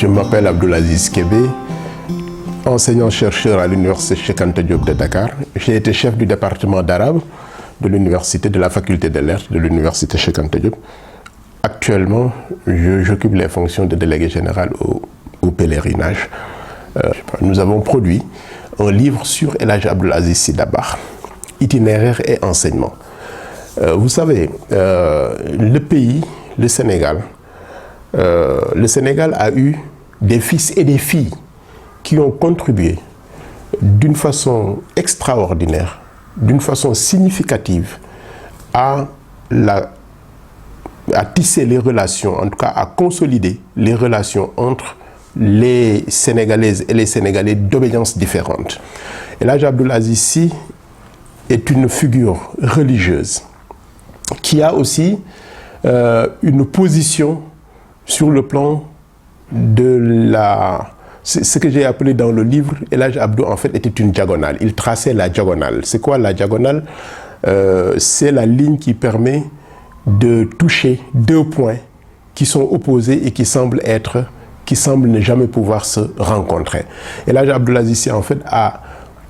Je m'appelle Abdoulaziz Kébé, enseignant-chercheur à l'université Cheikh Anta Diop de Dakar. J'ai été chef du département d'arabe de l'université, de la faculté des lettres de l'université Cheikh Anta Diop. Actuellement, j'occupe les fonctions de délégué général au pèlerinage. Nous avons produit un livre sur El Hadj Abdoulaziz Sy Dabakh, itinéraire et enseignement. Vous savez, le pays, le Sénégal a eu des fils et des filles qui ont contribué d'une façon extraordinaire, d'une façon significative à tisser les relations, en tout cas à consolider les relations entre les Sénégalaises et les Sénégalais d'obédiences différentes. El Hadj Abdoulaziz Sy est une figure religieuse qui a aussi une position sur le plan de ce que j'ai appelé dans le livre, El Hadj Abdou en fait était une diagonale. Il traçait la diagonale. C'est quoi la diagonale? C'est la ligne qui permet de toucher deux points qui sont opposés et qui semblent ne jamais pouvoir se rencontrer. El Hadj Abdoulaziz Sy en fait a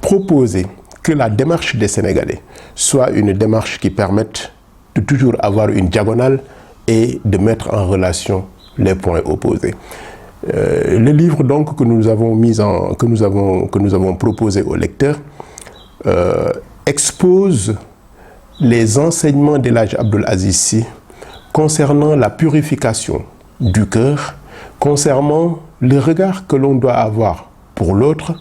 proposé que la démarche des Sénégalais soit une démarche qui permette de toujours avoir une diagonale et de mettre en relation les points opposés. Le livre donc que nous avons proposé au lecteur expose les enseignements d'El Hadj Abdoulaziz Sy concernant la purification du cœur, concernant le regard que l'on doit avoir pour l'autre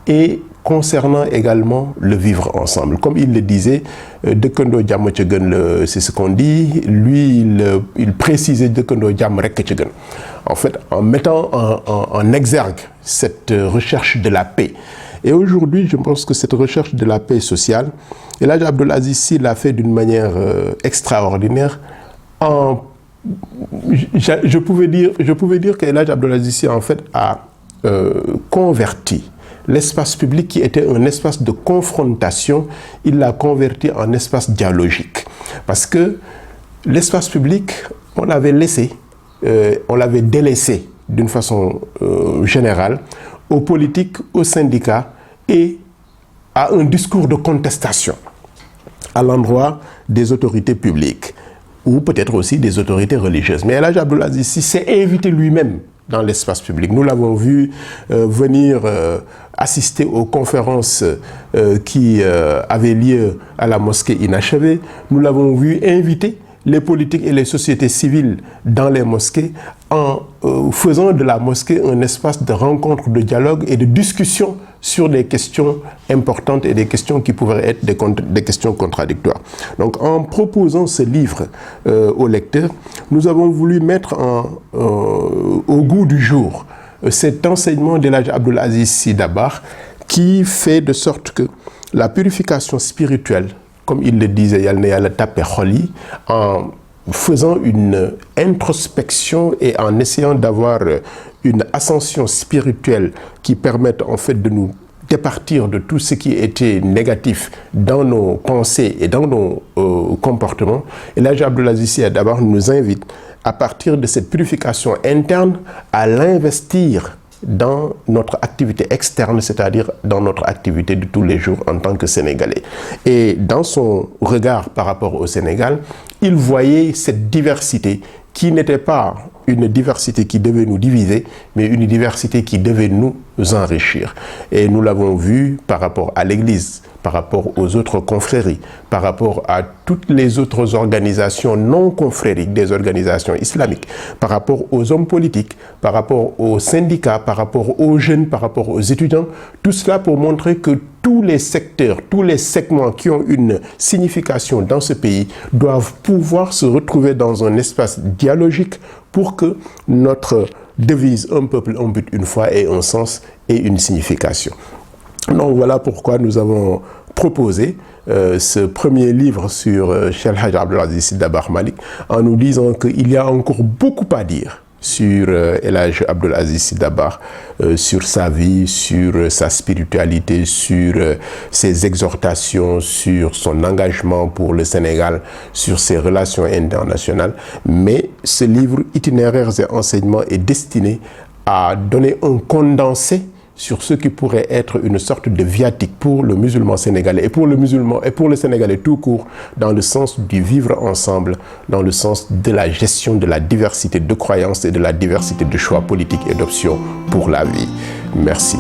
et concernant également le vivre ensemble. Comme il le disait, dëkkandoo jàmm ca gën, c'est ce qu'on dit. Lui, il précisait dëkkandoo jàmm rekk ca gën. En fait, en mettant en exergue cette recherche de la paix. Et aujourd'hui, je pense que cette recherche de la paix sociale, El Hadj Abdoulaziz Sy l'a fait d'une manière extraordinaire. Je pouvais dire que El Hadj Abdoulaziz Sy en fait a converti l'espace public qui était un espace de confrontation, il l'a converti en espace dialogique. Parce que l'espace public, on l'avait délaissé d'une façon générale aux politiques, aux syndicats et à un discours de contestation à l'endroit des autorités publiques ou peut-être aussi des autorités religieuses. Mais El Hadj Abdoulaziz Sy s'est invité lui-même dans l'espace public. Nous l'avons vu venir assister aux conférences qui avaient lieu à la mosquée inachevée. Nous l'avons vu inviter les politiques et les sociétés civiles dans les mosquées en faisant de la mosquée un espace de rencontre, de dialogue et de discussion sur des questions importantes et des questions qui pourraient être des questions contradictoires. Donc en proposant ce livre au lecteur, nous avons voulu mettre au goût du jour cet enseignement d'El Hadj Abdoulaziz Sy Dabakh qui fait de sorte que la purification spirituelle, comme il le disait, Yal na Yàlla tàppe xol yi, en faisant une introspection et en essayant d'avoir une ascension spirituelle qui permette en fait de nous départir de tout ce qui était négatif dans nos pensées et dans nos comportements. Et El Hadj Abdoulaziz Sy Dabakh nous invite à partir de cette purification interne à l'investir dans notre activité externe, c'est-à-dire dans notre activité de tous les jours en tant que Sénégalais. Et dans son regard par rapport au Sénégal, il voyait cette diversité qui n'était pas une diversité qui devait nous diviser, mais une diversité qui devait nous enrichir. Et nous l'avons vu par rapport à l'Église, par rapport aux autres confréries, par rapport à toutes les autres organisations non confrériques, des organisations islamiques, par rapport aux hommes politiques, par rapport aux syndicats, par rapport aux jeunes, par rapport aux étudiants. Tout cela pour montrer que tous les secteurs, tous les segments qui ont une signification dans ce pays doivent pouvoir se retrouver dans un espace dialogique pour que notre devise « Un peuple, un but, une foi » ait un sens et une signification. Donc voilà pourquoi nous avons proposé ce premier livre sur Cheikh El Hadj Abdoulaziz Sy Dabakh Malick en nous disant qu'il y a encore beaucoup à dire sur El Hadj Abdoulaziz Sy Dabakh, sur sa vie, sur sa spiritualité, sur ses exhortations, sur son engagement pour le Sénégal, sur ses relations internationales. Mais ce livre, Itinéraires et enseignements, est destiné à donner un condensé sur ce qui pourrait être une sorte de viatique pour le musulman sénégalais et pour le Sénégalais tout court, dans le sens du vivre ensemble, dans le sens de la gestion de la diversité de croyances et de la diversité de choix politiques et d'options pour la vie. Merci.